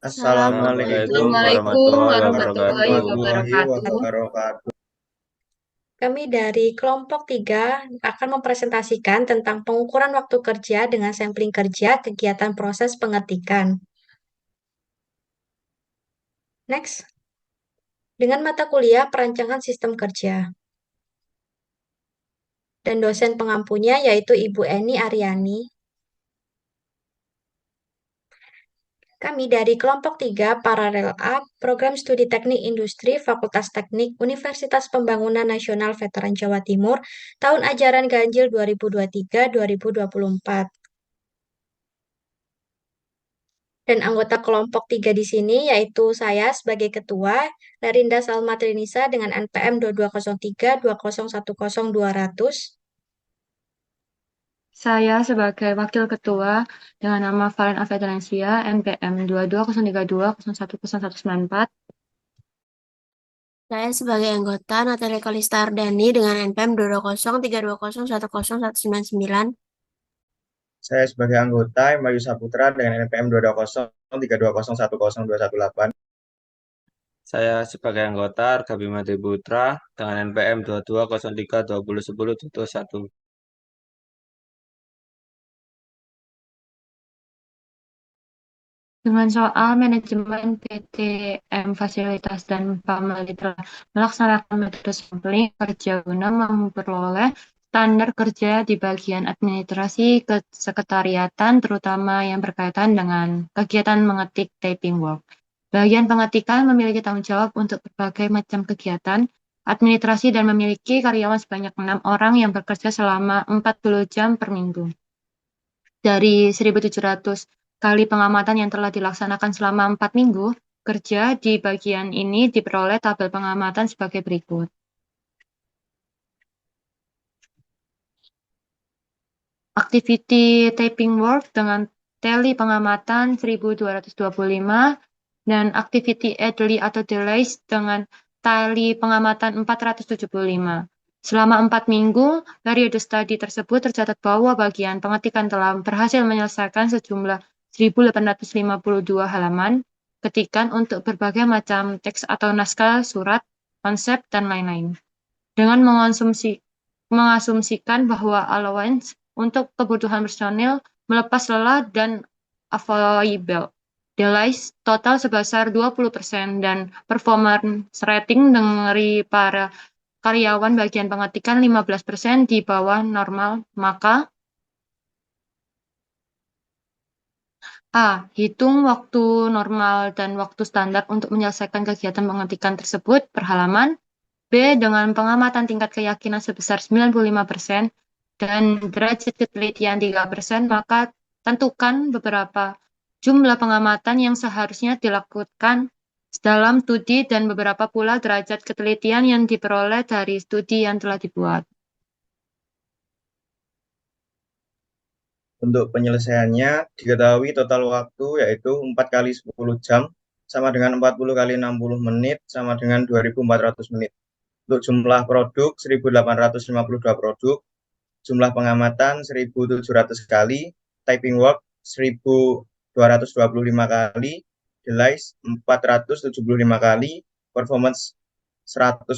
Assalamualaikum Assalamualaikum warahmatullahi warahmatullahi wabarakatuh. warahmatullahi wabarakatuh. wabarakatuh. Kami dari kelompok 3 akan mempresentasikan tentang pengukuran waktu kerja dengan sampling kerja kegiatan proses pengetikan. Next, dengan mata kuliah perancangan sistem kerja. Dan dosen pengampunya yaitu Ibu Eni Aryani. Kami dari kelompok 3 Paralel A, Program Studi Teknik Industri, Fakultas Teknik, Universitas Pembangunan Nasional Veteran Jawa Timur, tahun ajaran ganjil 2023-2024. Dan anggota kelompok 3 di sini yaitu saya sebagai ketua, Larinda Salma Trinisa dengan NPM 2203-2010200. Saya sebagai Wakil Ketua dengan nama Valen Alfedrencia, NPM 220320101194. Saya sebagai anggota Natalia Kalista Ardani dengan NPM 22032010199. Saya sebagai anggota Mayu Saputra dengan NPM 22032010218. Saya sebagai anggota Arga Bima Putra dengan NPM 2203201011. Dengan soal manajemen PTM Fasilitas dan Pameli telah melaksanakan metode sampling kerja guna memperoleh standar kerja di bagian administrasi kesekretariatan, terutama yang berkaitan dengan kegiatan mengetik typing work. Bagian pengetikan memiliki tanggung jawab untuk berbagai macam kegiatan administrasi dan memiliki karyawan sebanyak 6 orang yang bekerja selama 40 jam per minggu. Dari 1.700 kali pengamatan yang telah dilaksanakan selama 4 minggu kerja di bagian ini diperoleh tabel pengamatan sebagai berikut. Activity typing work dengan tally pengamatan 1.225 dan activity idly atau delays dengan tally pengamatan 475. Selama 4 minggu, periode studi tersebut tercatat bahwa bagian pengetikan telah berhasil menyelesaikan sejumlah 1.852 halaman ketikan untuk berbagai macam teks atau naskah, surat, konsep, dan lain-lain. Dengan mengasumsikan bahwa allowance untuk kebutuhan personil melepas lelah dan available delays total sebesar 20% dan performance rating dari para karyawan bagian pengetikan 15% di bawah normal, maka A. Hitung waktu normal dan waktu standar untuk menyelesaikan kegiatan pengetikan tersebut per halaman. B. Dengan pengamatan tingkat keyakinan sebesar 95% dan derajat ketelitian 3%, maka tentukan beberapa jumlah pengamatan yang seharusnya dilakukan dalam studi dan beberapa pula derajat ketelitian yang diperoleh dari studi yang telah dibuat. Untuk penyelesaiannya diketahui total waktu yaitu 4 kali 10 jam sama dengan 40 kali 60 menit sama dengan 2.400 menit. Untuk jumlah produk 1.852 produk, jumlah pengamatan 1.700 kali, typing work 1.225 kali, delays 475 kali, performance 100%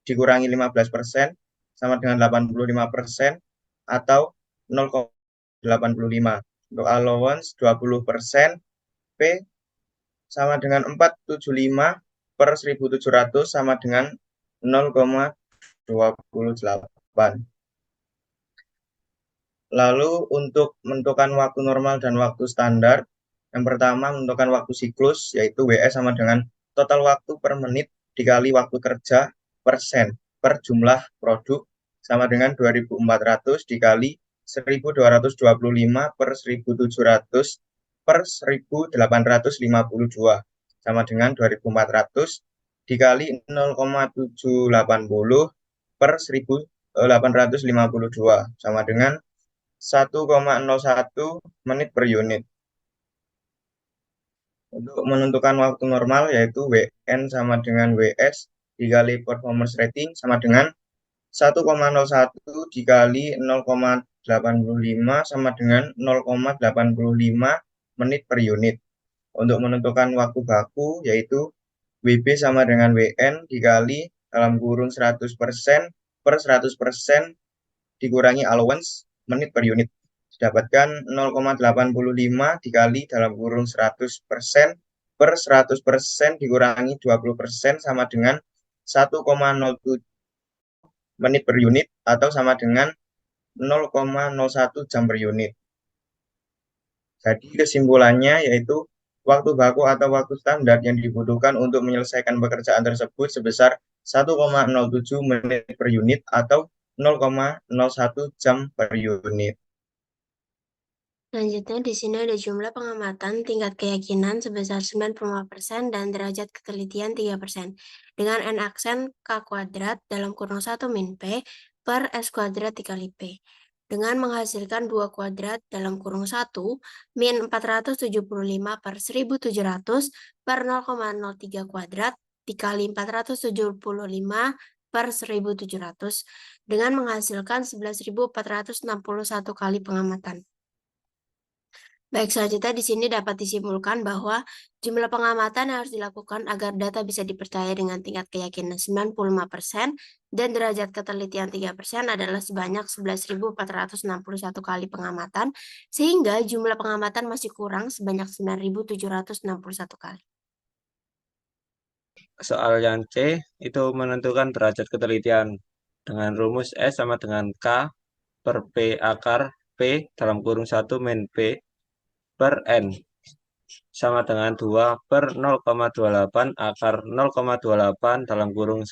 dikurangi 15% sama dengan 85% atau 0,85. Untuk allowance 20%, P sama dengan 475 per 1.700 sama dengan 0,28. Lalu untuk menentukan waktu normal dan waktu standar, yang pertama menentukan waktu siklus, yaitu WS sama dengan total waktu per menit dikali waktu kerja persen per jumlah produk sama dengan 2.400 dikali 1.225 per 1.700 per 1.852 sama dengan 2.400 dikali 0,780 per 1.852 sama dengan 1,01 menit per unit. Untuk menentukan waktu normal yaitu WN sama dengan WS dikali performance rating sama dengan 1,01 dikali 0,85 sama dengan 0,85 menit per unit. Untuk menentukan waktu baku yaitu WB sama dengan WN dikali dalam kurung 100% per 100% dikurangi allowance menit per unit. Didapatkan 0,85 dikali dalam kurung 100% per 100% dikurangi 20% sama dengan 1,07 menit per unit atau sama dengan 0,01 jam per unit. Jadi kesimpulannya yaitu waktu baku atau waktu standar yang dibutuhkan untuk menyelesaikan pekerjaan tersebut sebesar 1,07 menit per unit atau 0,01 jam per unit. Selanjutnya di sini ada jumlah pengamatan tingkat keyakinan sebesar 95% dan derajat ketelitian 3%. Dengan N aksen K kuadrat dalam kurung 1 min P per S kuadrat dikali P. Dengan menghasilkan 2 kuadrat dalam kurung 1 min 475 per 1700 per 0,03 kuadrat dikali 475 per 1700 dengan menghasilkan 11.461 kali pengamatan. Baik, selanjutnya di sini dapat disimpulkan bahwa jumlah pengamatan yang harus dilakukan agar data bisa dipercaya dengan tingkat keyakinan 95% dan derajat ketelitian 3% adalah sebanyak 11.461 kali pengamatan, sehingga jumlah pengamatan masih kurang sebanyak 9.761 kali. Soal yang C itu menentukan derajat ketelitian dengan rumus S sama dengan K per P akar P dalam kurung 1 min P per N sama dengan 2 per 0,28 akar 0,28 dalam kurung 1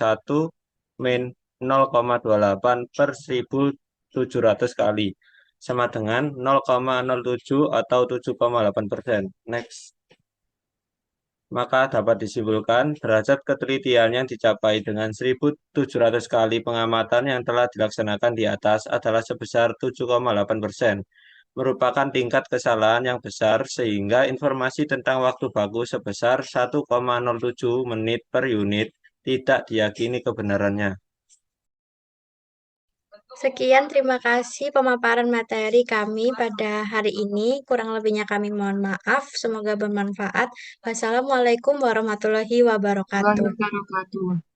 min 0,28 per 1700 kali sama dengan 0,07 atau 7,8%. Next. Maka dapat disimpulkan derajat ketelitian yang dicapai dengan 1700 kali pengamatan yang telah dilaksanakan di atas adalah sebesar 7,8%. Merupakan tingkat kesalahan yang besar sehingga informasi tentang waktu baku sebesar 1,07 menit per unit tidak diyakini kebenarannya. Sekian, terima kasih pemaparan materi kami pada hari ini. Kurang lebihnya kami mohon maaf. Semoga bermanfaat. Wassalamualaikum warahmatullahi wabarakatuh. Wabarakatuh.